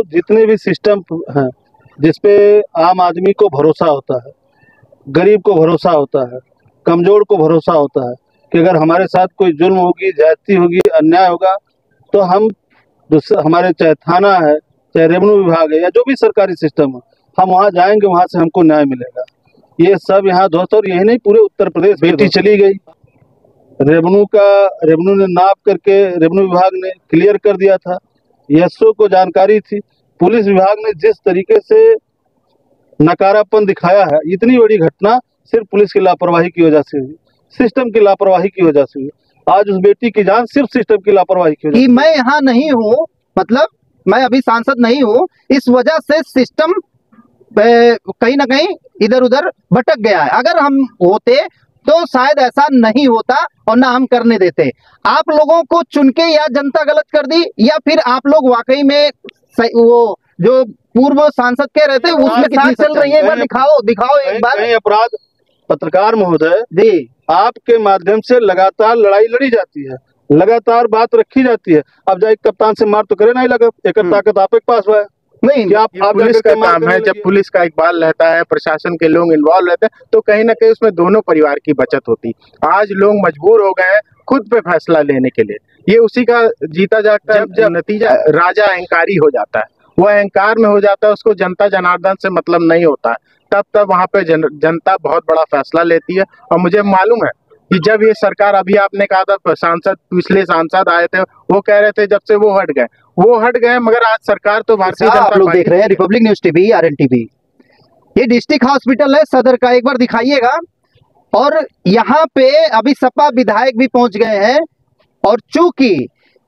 जितने भी सिस्टम हैं जिसपे आम आदमी को भरोसा होता है, गरीब को भरोसा होता है, कमजोर को भरोसा होता है कि अगर हमारे साथ कोई जुल्म होगी, ज्यादती होगी, अन्याय होगा तो हम हमारे चाहे थाना है, चाहे रेवेन्यू विभाग है या जो भी सरकारी सिस्टम है, हम वहाँ जाएंगे, वहाँ से हमको न्याय मिलेगा। ये सब यहाँ दोस्त, और यही नहीं पूरे उत्तर प्रदेश बेटी चली गई, रेवेन्यू ने नाप करके रेवेन्यू विभाग ने क्लियर कर दिया था, एसओ को जानकारी थी, पुलिस विभाग ने जिस तरीके से नकारापन दिखाया है, इतनी बड़ी घटना सिर्फ पुलिस की लापरवाही की वजह से हुई, सिस्टम की लापरवाही की वजह से हुई। आज उस बेटी की जान सिर्फ सिस्टम की लापरवाही की वजह से। मैं यहाँ नहीं हूँ, मतलब मैं अभी सांसद नहीं हूँ, इस वजह से सिस्टम कहीं ना कहीं इधर उधर भटक गया है। अगर हम होते तो शायद ऐसा नहीं होता और ना हम करने देते। आप लोगों को चुन के या जनता गलत कर दी, या फिर आप लोग वाकई में वो जो पूर्व सांसद कह रहे थे उसमें कितनी चल रही है? दिखाओ एक बार। अपराध पत्रकार महोदय जी, आपके माध्यम से लगातार लड़ाई लड़ी जाती है, लगातार बात रखी जाती है। अब जाए कप्तान से मार तो करे नहीं लगा, एक ताकत आपके पास है नहीं। आप पुलिस का काम है, जब पुलिस का इकबाल रहता है, प्रशासन के लोग इन्वॉल्व रहते हैं, तो कहीं ना कहीं उसमें दोनों परिवार की बचत होती। आज लोग मजबूर हो गए हैं खुद पे फैसला लेने के लिए। ये उसी का जीता जागता जब नतीजा राजा अहंकारी हो जाता है, वो अहंकार में हो जाता है, उसको जनता जनार्दन से मतलब नहीं होता है, तब वहाँ पे जनता बहुत बड़ा फैसला लेती है। और मुझे मालूम है कि जब ये सरकार, अभी आपने कहा था पिछले सांसद आए थे, वो कह रहे थे जब से वो हट गए, मगर आज सरकार तो भारतीय जनता पार्टी। लोग देख रहे हैं रिपब्लिक न्यूज टीवी, RNTV। ये डिस्ट्रिक्ट हॉस्पिटल है सदर का, एक बार दिखाइएगा। और यहाँ पे अभी सपा विधायक भी पहुंच गए हैं, और चूंकि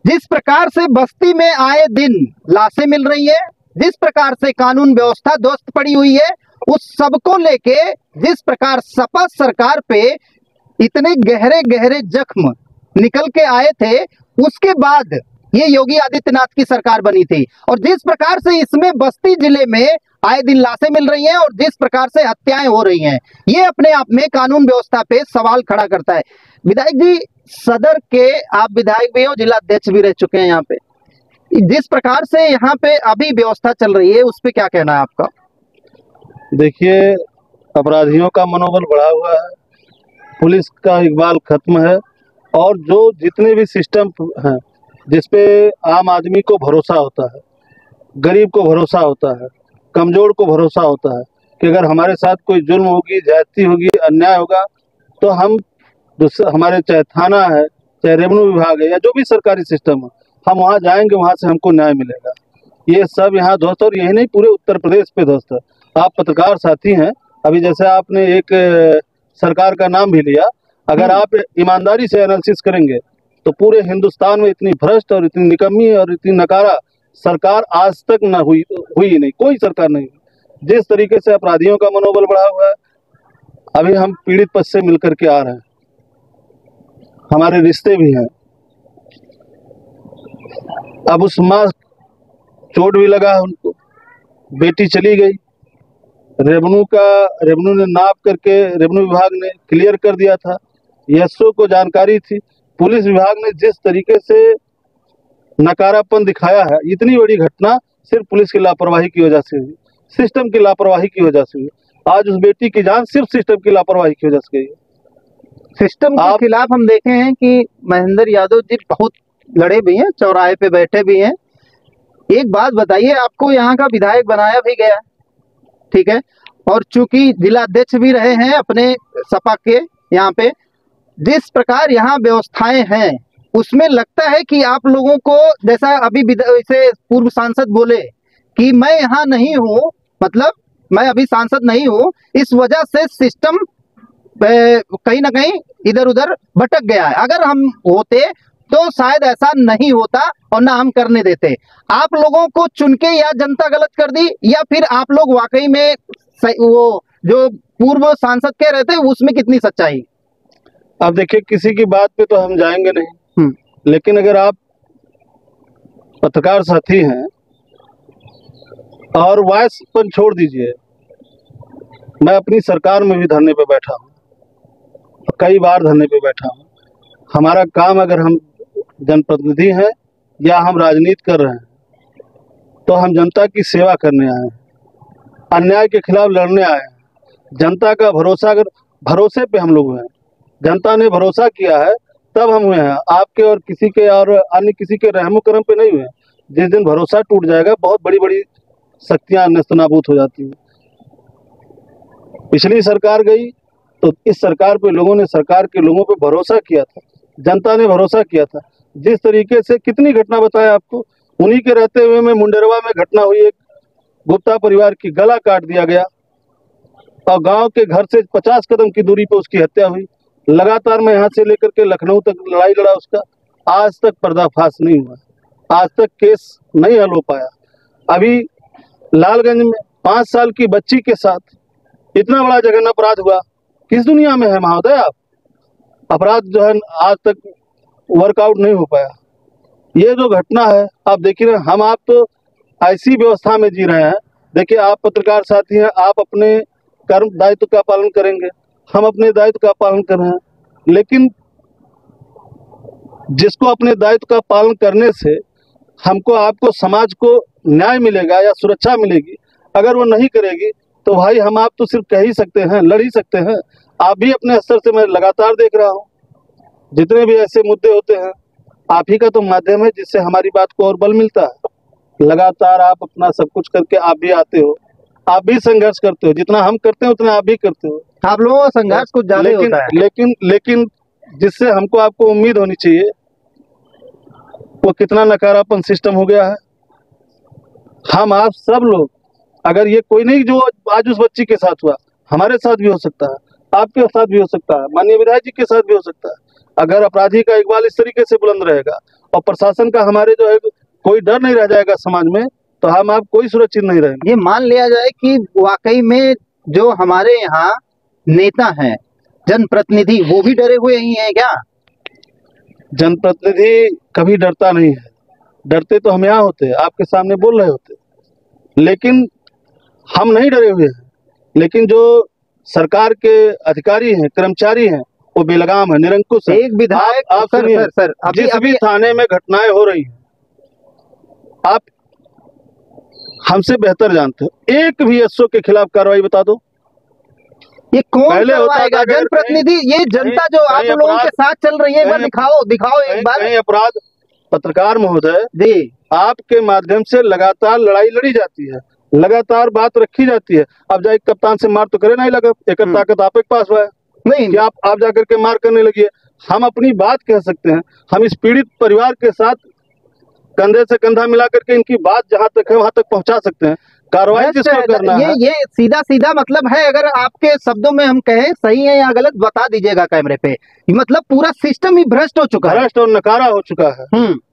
जिस प्रकार से बस्ती में आए दिन लाशें मिल रही है, जिस प्रकार से कानून व्यवस्था ध्वस्त पड़ी हुई है, उस सबको लेके जिस प्रकार सपा सरकार पे इतने गहरे गहरे जख्म निकल के आए थे, उसके बाद ये योगी आदित्यनाथ की सरकार बनी थी। और जिस प्रकार से इसमें बस्ती जिले में आए दिन लाशें मिल रही हैं और जिस प्रकार से हत्याएं हो रही हैं, ये अपने आप में कानून व्यवस्था पे सवाल खड़ा करता है। विधायक जी, सदर के आप विधायक भी हो, जिला अध्यक्ष भी रह चुके हैं यहाँ पे, जिस प्रकार से यहाँ पे अभी व्यवस्था चल रही है उस पे क्या कहना है आपका? देखिए, अपराधियों का मनोबल बढ़ा हुआ है, पुलिस का इकबाल खत्म है, और जो जितने भी सिस्टम हैं जिसपे आम आदमी को भरोसा होता है, गरीब को भरोसा होता है, कमजोर को भरोसा होता है कि अगर हमारे साथ कोई जुल्म होगी, ज्यादती होगी, अन्याय होगा तो हम हमारे चाहे थाना है, चाहे रेवेन्यू विभाग है या जो भी सरकारी सिस्टम है, हम वहाँ जाएंगे, वहाँ से हमको न्याय मिलेगा। ये सब यहाँ दोस्त, और यही नहीं पूरे उत्तर प्रदेश पे दोस्त है। आप पत्रकार साथी हैं, अभी जैसे आपने एक सरकार का नाम भी लिया, अगर आप ईमानदारी से एनालिसिस करेंगे तो पूरे हिंदुस्तान में इतनी भ्रष्ट और इतनी निकम्मी और इतनी नकारा सरकार आज तक न हुई नहीं, कोई सरकार नहीं। जिस तरीके से अपराधियों का मनोबल बढ़ा हुआ है, अभी हम पीड़ित पक्ष से मिलकर के आ रहे हैं, हमारे रिश्ते भी हैं। अब उस माँ चोट भी लगा है उनको, बेटी चली गई, रेवेन्यू ने नाप करके रेवेन्यू विभाग ने क्लियर कर दिया था, एसओ को जानकारी थी, पुलिस विभाग ने जिस तरीके से नकारापन दिखाया है, इतनी बड़ी घटना सिर्फ पुलिस की लापरवाही की वजह से हुई, सिस्टम की लापरवाही की वजह से हुई। आज उस बेटी की जान सिर्फ सिस्टम की लापरवाही की वजह से गई है। सिस्टम के खिलाफ हम देखे हैं कि महेंद्र यादव जी बहुत लड़े भी हैं, चौराहे पे बैठे भी हैं। एक बात बताइए, आपको यहाँ का विधायक बनाया भी गया, ठीक है, और चूंकि जिला अध्यक्ष भी रहे हैं अपने सपा के, यहाँ पे जिस प्रकार यहाँ व्यवस्थाएं हैं उसमें लगता है कि आप लोगों को, जैसा अभी से पूर्व सांसद बोले कि मैं यहाँ नहीं हूँ, मतलब मैं अभी सांसद नहीं हूँ, इस वजह से सिस्टम कहीं ना कहीं इधर उधर भटक गया है। अगर हम होते तो शायद ऐसा नहीं होता और ना हम करने देते। आप लोगों को चुन के या जनता गलत कर दी, या फिर आप लोग वाकई में वो जो पूर्व सांसद कह रहे थे उसमें कितनी सच्चाई? अब देखिए, किसी की बात पे तो हम जाएंगे नहीं, लेकिन अगर आप पत्रकार साथी हैं, और वॉइस पर छोड़ दीजिए, मैं अपनी सरकार में भी धरने पे बैठा हूँ, कई बार धरने पे बैठा हूँ। हमारा काम, अगर हम जनप्रतिनिधि हैं या हम राजनीति कर रहे हैं, तो हम जनता की सेवा करने आए हैं, अन्याय के खिलाफ लड़ने आए हैं। जनता का भरोसा, अगर भरोसे पे हम लोग हैं, जनता ने भरोसा किया है तब हम हुए हैं। आपके और किसी के और अन्य किसी के रहमो करम पे नहीं हुए हैं। जिस दिन भरोसा टूट जाएगा बहुत बड़ी बड़ी शक्तियां नस्तनाबूत हो जाती हैं। पिछली सरकार गई तो इस सरकार पे लोगों ने, सरकार के लोगों पे भरोसा किया था, जनता ने भरोसा किया था। जिस तरीके से कितनी घटना बताया आपको, उन्हीं के रहते हुए में मुंडेरवा में घटना हुई, एक गुप्ता परिवार की गला काट दिया गया और गांव के घर से 50 कदम की दूरी पर उसकी हत्या हुई। लगातार मैं यहाँ से लेकर के लखनऊ तक लड़ाई लड़ा उसका, आज तक पर्दाफाश नहीं हुआ, आज तक केस नहीं हल हो पाया। अभी लालगंज में 5 साल की बच्ची के साथ इतना बड़ा जघन्य अपराध हुआ। किस दुनिया में है महोदय आप? अपराध जो है आज तक वर्कआउट नहीं हो पाया। ये जो घटना है आप देखिए, हम आप तो ऐसी व्यवस्था में जी रहे हैं। देखिए, आप पत्रकार साथी हैं, आप अपने कर्म दायित्व का पालन करेंगे, हम अपने दायित्व का पालन कर रहे हैं। लेकिन जिसको अपने दायित्व का पालन करने से हमको, आपको, समाज को न्याय मिलेगा या सुरक्षा मिलेगी, अगर वो नहीं करेगी तो भाई हम आप तो सिर्फ कह ही सकते हैं, लड़ ही सकते हैं। आप भी अपने स्तर से, मैं लगातार देख रहा हूँ, जितने भी ऐसे मुद्दे होते हैं आप ही का तो माध्यम है जिससे हमारी बात को और बल मिलता है। लगातार आप अपना सब कुछ करके आप भी आते हो, आप भी संघर्ष करते हो, जितना हम करते हैं उतना आप भी करते हो। आप लोगों का संघर्ष कुछ ज्यादा होता है। लेकिन जिससे हमको आपको उम्मीद होनी चाहिए, वो कितना नकारापन सिस्टम हो गया है। हम आप सब लोग, अगर ये कोई नहीं जो आज उस बच्ची के साथ हुआ, हमारे साथ भी हो सकता है, आपके साथ भी हो सकता है, माननीय विधायक जी के साथ भी हो सकता है। अगर अपराधी का इकबाल इस तरीके से बुलंद रहेगा और प्रशासन का हमारे जो है कोई डर नहीं रह जाएगा समाज में, तो हम आप कोई सुरक्षित नहीं रहेंगे। ये मान लिया जाए कि वाकई में जो हमारे यहाँ नेता हैं, जनप्रतिनिधि, वो भी डरे हुए ही हैं क्या? जनप्रतिनिधि कभी डरता नहीं है। डरते तो हम यहाँ होते, आपके सामने बोल रहे होते, लेकिन हम नहीं डरे हुए हैं। लेकिन जो सरकार के अधिकारी हैं, कर्मचारी हैं, वो बेलगाम है, निरंकुश है। एक विधायक, आप सर, सुनिए, सर, अभी जिस भी थाने में घटनाएं हो रही हैं, आप हमसे बेहतर जानते हो। एक भी एसओ के खिलाफ कार्रवाई बता दो। ये कौन पहले होता करवाएगा? था, अगर जनप्रतिनिधि, ये जनता जो आप कहीं लोगों के अपराध- साथ चल रही है, एक बार दिखाओ एक बार। कहीं अपराध, पत्रकार महोदय, जी, आपके माध्यम से लगातार लड़ाई लड़ी जाती है, लगातार बात रखी जाती है। अब जाए कप्तान से मार तो करे नहीं लगा, एक ताकत आप के पास हुआ है नहीं कि आप जाकर के मार करने लगी है। हम अपनी बात कह सकते हैं, हम इस पीड़ित परिवार के साथ कंधे से कंधा मिला करके इनकी बात जहां तक है वहां तक पहुंचा सकते हैं। कार्रवाई जिसको करना है, ये सीधा सीधा मतलब है। अगर आपके शब्दों में हम कहें सही है या गलत, बता दीजिएगा कैमरे पे। मतलब पूरा सिस्टम ही भ्रष्ट हो चुका है, भ्रष्ट और नकारा हो चुका है,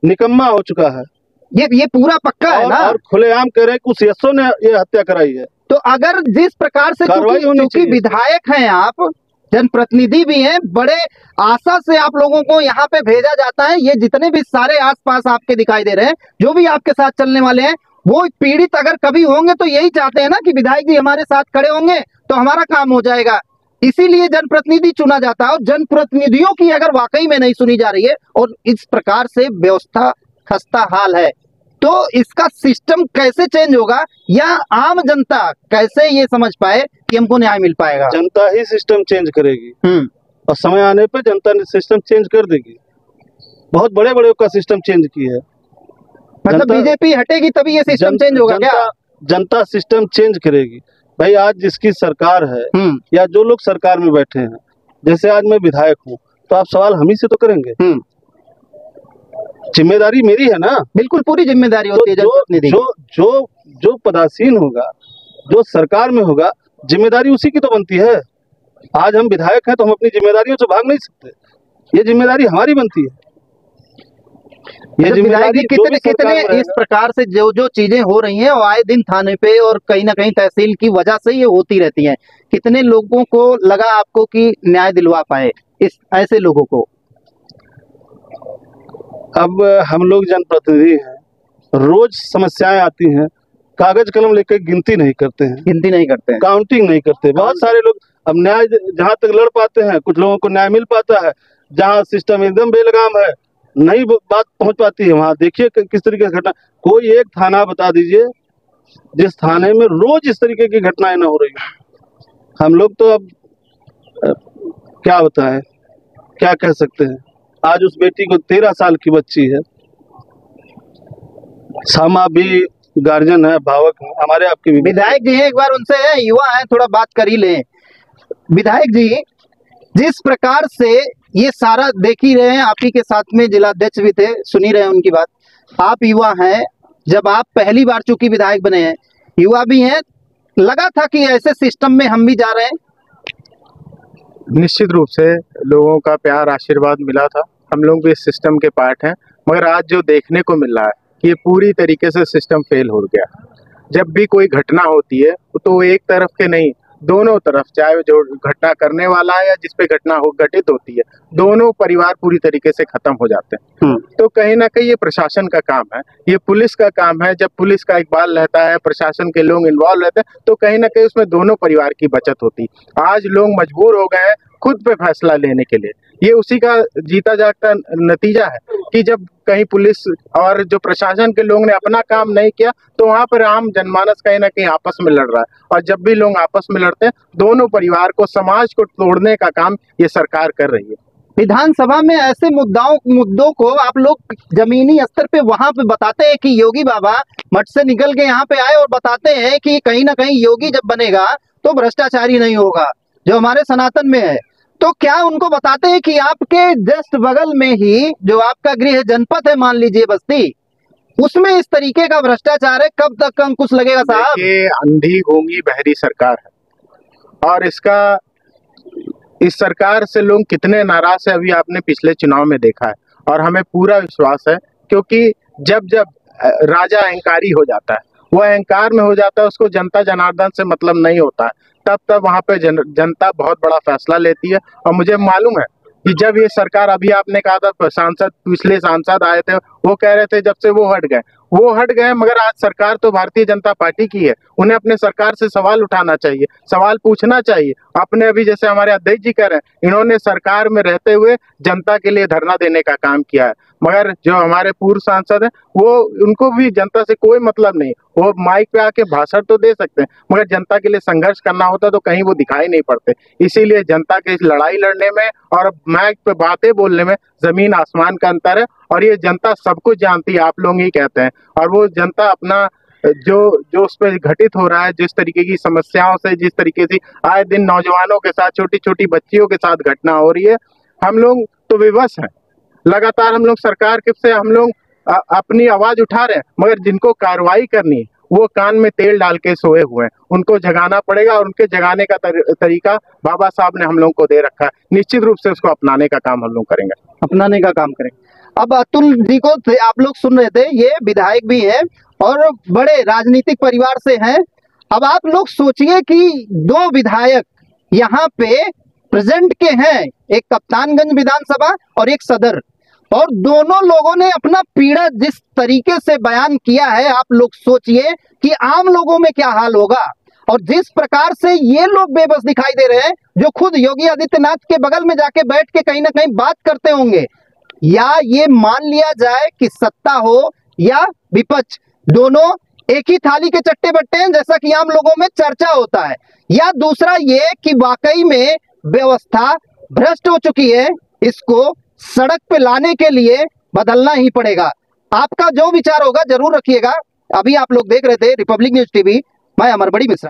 निकम्मा हो चुका है। ये पूरा पक्का है ना। और खुलेआम कह रहे हैं कि उस एसओ ने ये हत्या कराई है। तो अगर जिस प्रकार से, कार्रवाई होनी क्योंकि चाहिए। विधायक हैं आप, जनप्रतिनिधि भी हैं, बड़े आशा से आप लोगों को यहाँ पे भेजा जाता है। ये जितने भी सारे आसपास आपके दिखाई दे रहे हैं, जो भी आपके साथ चलने वाले हैं, वो पीड़ित अगर कभी होंगे तो यही चाहते हैं ना कि विधायक जी हमारे साथ खड़े होंगे तो हमारा काम हो जाएगा। इसीलिए जनप्रतिनिधि चुना जाता है। और जनप्रतिनिधियों की अगर वाकई में नहीं सुनी जा रही है और इस प्रकार से व्यवस्था खस्ता हाल है, तो इसका सिस्टम कैसे चेंज होगा, या आम जनता कैसे ये समझ पाए कि हमको न्याय मिल पाएगा? जनता ही सिस्टम चेंज करेगी और समय आने पे जनता ने सिस्टम चेंज कर देगी। बहुत बड़े बड़े का सिस्टम चेंज की है। मतलब बीजेपी हटेगी तभी ये सिस्टम चेंज होगा क्या? जनता सिस्टम चेंज करेगी भाई। आज जिसकी सरकार है या जो लोग सरकार में बैठे हैं, जैसे आज मैं विधायक हूँ, तो आप सवाल हम ही से तो करेंगे। जिम्मेदारी मेरी है ना। बिल्कुल, पूरी जिम्मेदारी होती है जनप्रतिनिधि। जो पदासीन होगा, जो सरकार में होगा, जिम्मेदारी उसी की तो बनती है। आज हम विधायक हैं तो हम अपनी जिम्मेदारियों से भाग नहीं सकते। ये जिम्मेदारी हमारी बनती है। ये जिम्मेदारी कितने इस प्रकार से जो चीजें हो रही हैं, और आए दिन थाने पे और कहीं ना कहीं तहसील की वजह से ये होती रहती हैं। कितने लोगों को लगा आपको कि न्याय दिलवा पाए इस ऐसे लोगों को? अब हम लोग जनप्रतिनिधि हैं, रोज समस्याएं आती हैं, कागज कलम लेकर गिनती नहीं करते हैं, काउंटिंग नहीं करते। बहुत सारे लोग अब न्याय जहां तक लड़ पाते हैं, कुछ लोगों को न्याय मिल पाता है। जहां सिस्टम एकदम बेलगाम है, नहीं बात पहुंच पाती है वहाँ। देखिए किस तरीके की घटना, कोई एक थाना बता दीजिए जिस थाने में रोज इस तरीके की घटनाएं ना हो रही हो। हम लोग तो अब क्या बताएं, क्या कह सकते हैं। आज उस बेटी को 13 साल की बच्ची है, सामा भी गार्जियन है, भावक है, हमारे आपके भी। विधायक जी हैं, एक बार उनसे युवा है, थोड़ा बात कर ही लें। विधायक जी, जिस प्रकार से ये सारा देख ही रहे हैं, आप ही के साथ में जिलाध्यक्ष भी थे, सुन ही रहे हैं उनकी बात। आप युवा हैं, जब आप पहली बार चूंकि विधायक बने हैं, युवा भी हैं, लगा था कि ऐसे सिस्टम में हम भी जा रहे हैं? निश्चित रूप से लोगों का प्यार आशीर्वाद मिला था, हम लोग भी इस सिस्टम के पार्ट हैं। मगर आज जो देखने को मिल रहा है कि ये पूरी तरीके से सिस्टम फेल हो गया। जब भी कोई घटना होती है तो एक तरफ के नहीं, दोनों तरफ, चाहे जो घटना करने वाला है या जिस पे घटना हो घटित होती है, दोनों परिवार पूरी तरीके से खत्म हो जाते हैं। तो कहीं ना कहीं ये प्रशासन का काम है, ये पुलिस का काम है। जब पुलिस का इकबाल रहता है, प्रशासन के लोग इन्वॉल्व रहते हैं, तो कहीं ना कहीं उसमें दोनों परिवार की बचत होती। आज लोग मजबूर हो गए हैं खुद पे फैसला लेने के लिए। ये उसी का जीता जागता नतीजा है कि जब कहीं पुलिस और जो प्रशासन के लोग ने अपना काम नहीं किया तो वहाँ पर आम जनमानस कहीं ना कहीं आपस में लड़ रहा है। और जब भी लोग आपस में लड़ते हैं, दोनों परिवार को, समाज को तोड़ने का काम ये सरकार कर रही है। विधानसभा में ऐसे मुद्दों को आप लोग जमीनी स्तर पे वहां पे बताते हैं कि योगी बाबा मठ से निकल के यहाँ पे आए और बताते हैं कि कहीं ना कहीं योगी जब बनेगा तो भ्रष्टाचारी नहीं होगा, जो हमारे सनातन में है। तो क्या उनको बताते हैं कि आपके जस्ट बगल में ही जो आपका गृह जनपद है, मान लीजिए बस्ती, उसमें इस तरीके का भ्रष्टाचार है, कब तक अंकुश लगेगा साहब? ये अंधी गूंगी बहरी सरकार है और इस सरकार से लोग कितने नाराज है अभी आपने पिछले चुनाव में देखा है। और हमें पूरा विश्वास है, क्योंकि जब राजा अहंकारी हो जाता है, वो अहंकार में हो जाता है, उसको जनता जनार्दन से मतलब नहीं होता है, तब वहाँ पे जनता बहुत बड़ा फैसला लेती है। और मुझे मालूम है कि जब ये सरकार, अभी आपने कहा था पिछले सांसद आए थे, वो कह रहे थे जब से वो हट गए, मगर आज सरकार तो भारतीय जनता पार्टी की है। उन्हें अपने सरकार से सवाल उठाना चाहिए, सवाल पूछना चाहिए। अपने अभी जैसे हमारे अध्यक्ष जी कह रहे हैं, इन्होंने सरकार में रहते हुए जनता के लिए धरना देने का काम किया है, मगर जो हमारे पूर्व सांसद हैं, वो उनको भी जनता से कोई मतलब नहीं। वो माइक पे आके भाषण तो दे सकते हैं, मगर जनता के लिए संघर्ष करना होता तो कहीं वो दिखाई नहीं पड़ते। इसीलिए जनता के इस लड़ाई लड़ने में और माइक पे बातें बोलने में जमीन आसमान का अंतर है। और ये जनता सब कुछ जानती है, आप लोग ही कहते हैं। और वो जनता अपना जो उस पर घटित हो रहा है, जिस तरीके की समस्याओं से, जिस तरीके से आए दिन नौजवानों के साथ, छोटी छोटी बच्चियों के साथ घटना हो रही है, हम लोग तो विवश हैं। लगातार हम लोग सरकार से हम लोग अपनी आवाज उठा रहे हैं, मगर जिनको कार्रवाई करनी है वो कान में तेल डाल के सोए हुए हैं। उनको जगाना पड़ेगा और उनके जगाने का तरीका बाबा साहब ने हम लोगों को दे रखा है। निश्चित रूप से उसको अपनाने का काम हम लोग करेंगे, अपनाने का काम करेंगे। अब अतुल जी को आप लोग सुन रहे थे, ये विधायक भी हैं और बड़े राजनीतिक परिवार से हैं। अब आप लोग सोचिए कि दो विधायक यहाँ पे प्रेजेंट के हैं, एक कप्तानगंज विधानसभा और एक सदर, और दोनों लोगों ने अपना पीड़ा जिस तरीके से बयान किया है, आप लोग सोचिए कि आम लोगों में क्या हाल होगा। और जिस प्रकार से ये लोग बेबस दिखाई दे रहे हैं, जो खुद योगी आदित्यनाथ के बगल में जाके बैठ के कहीं ना कहीं बात करते होंगे, या ये मान लिया जाए कि सत्ता हो या विपक्ष, दोनों एक ही थाली के चट्टे बट्टे हैं, जैसा कि आम लोगों में चर्चा होता है। या दूसरा ये कि वाकई में व्यवस्था भ्रष्ट हो चुकी है, इसको सड़क पे लाने के लिए बदलना ही पड़ेगा। आपका जो विचार होगा जरूर रखिएगा। अभी आप लोग देख रहे थे रिपब्लिक न्यूज टीवी, मैं अमर बड़ी मिश्रा।